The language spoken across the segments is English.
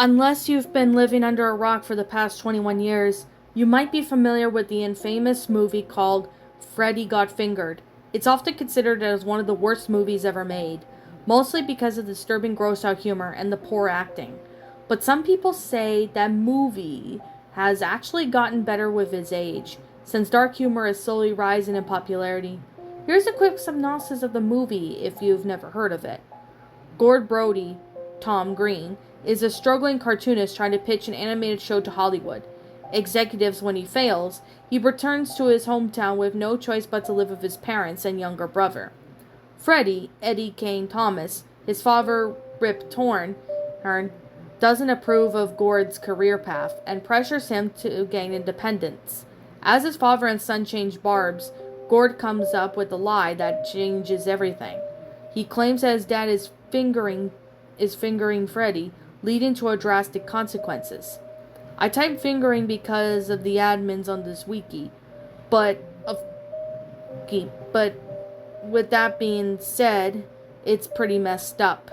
Unless you've been living under a rock for the past 21 years, you might be familiar with the infamous movie called Freddy Got Fingered. It's often considered as one of the worst movies ever made, mostly because of the disturbing gross-out humor and the poor acting. But some people say that movie has actually gotten better with its age, since dark humor is slowly rising in popularity. Here's a quick synopsis of the movie if you've never heard of it. Gord Brody, Tom Green, is a struggling cartoonist trying to pitch an animated show to Hollywood. Executives when he fails, he returns to his hometown with no choice but to live with his parents and younger brother. Freddy, Eddie Kane Thomas, his father Rip Torn, doesn't approve of Gord's career path and pressures him to gain independence. As his father and son change barbs, Gord comes up with a lie that changes everything. He claims that his dad is fingering Freddy, leading to drastic consequences. I typed fingering because of the admins on this wiki, but with that being said, it's pretty messed up.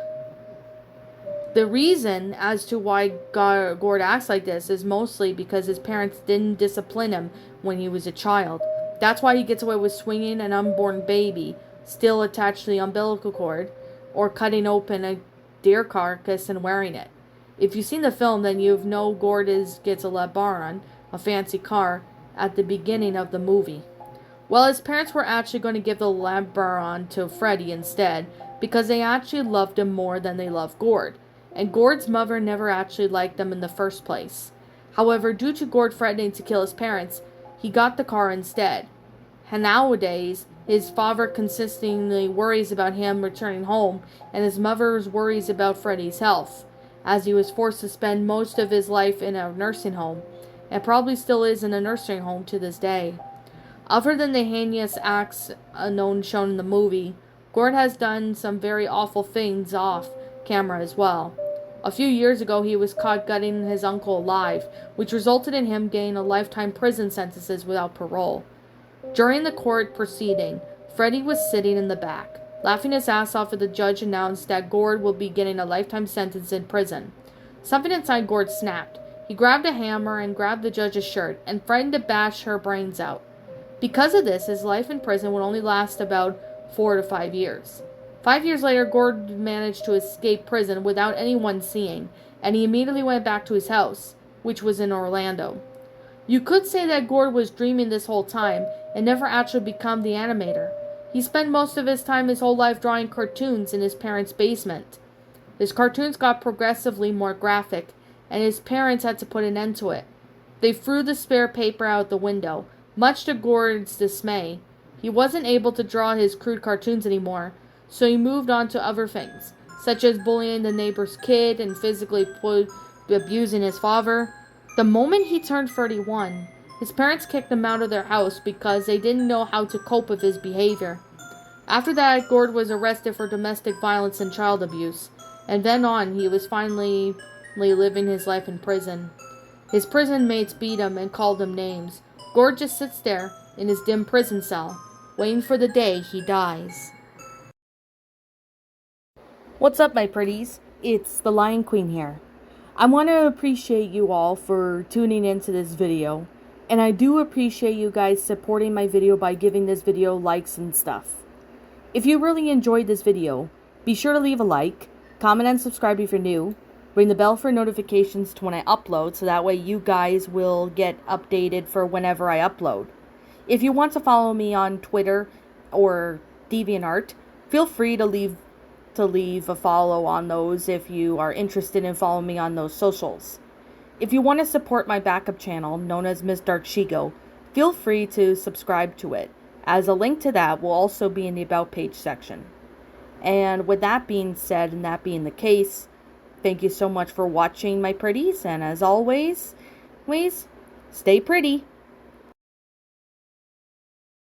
The reason as to why Gord acts like this is mostly because his parents didn't discipline him when he was a child. That's why he gets away with swinging an unborn baby, still attached to the umbilical cord, or cutting open a deer carcass and wearing it. If you've seen the film, then you know Gord gets a LeBaron, a fancy car, at the beginning of the movie. Well, his parents were actually going to give the LeBaron to Freddy instead, because they actually loved him more than they loved Gord, and Gord's mother never actually liked them in the first place. However, due to Gord threatening to kill his parents, he got the car instead. And nowadays, his father consistently worries about him returning home, and his mother's worries about Freddy's health, as he was forced to spend most of his life in a nursing home, and probably still is in a nursing home to this day. Other than the heinous acts shown in the movie, Gord has done some very awful things off camera as well. A few years ago, he was caught gutting his uncle alive, which resulted in him getting a lifetime prison sentences without parole. During the court proceeding, Freddy was sitting in the back, laughing his ass off as the judge announced that Gord will be getting a lifetime sentence in prison. Something inside Gord snapped. He grabbed a hammer and grabbed the judge's shirt and threatened to bash her brains out. Because of this, his life in prison would only last about 4 to 5 years. 5 years later, Gord managed to escape prison without anyone seeing, and he immediately went back to his house, which was in Orlando. You could say that Gord was dreaming this whole time and never actually become the animator. He spent most of his whole life drawing cartoons in his parents' basement. His cartoons got progressively more graphic, and his parents had to put an end to it. They threw the spare paper out the window, much to Gord's dismay. He wasn't able to draw his crude cartoons anymore, so he moved on to other things, such as bullying the neighbor's kid and physically abusing his father. The moment he turned 31, his parents kicked him out of their house because they didn't know how to cope with his behavior. After that, Gord was arrested for domestic violence and child abuse, and then on, he was finally living his life in prison. His prison mates beat him and called him names. Gord just sits there in his dim prison cell, waiting for the day he dies. What's up, my pretties? It's the Lion Queen here. I want to appreciate you all for tuning into this video, and I do appreciate you guys supporting my video by giving this video likes and stuff. If you really enjoyed this video, be sure to leave a like, comment and subscribe if you're new, ring the bell for notifications to when I upload so that way you guys will get updated for whenever I upload. If you want to follow me on Twitter or DeviantArt, feel free to leave a follow on those if you are interested in following me on those socials. If you want to support my backup channel, known as Miss Dark Shigo, feel free to subscribe to it, as a link to that will also be in the About page section. And with that being said, and that being the case, thank you so much for watching, my pretties, and as always, stay pretty.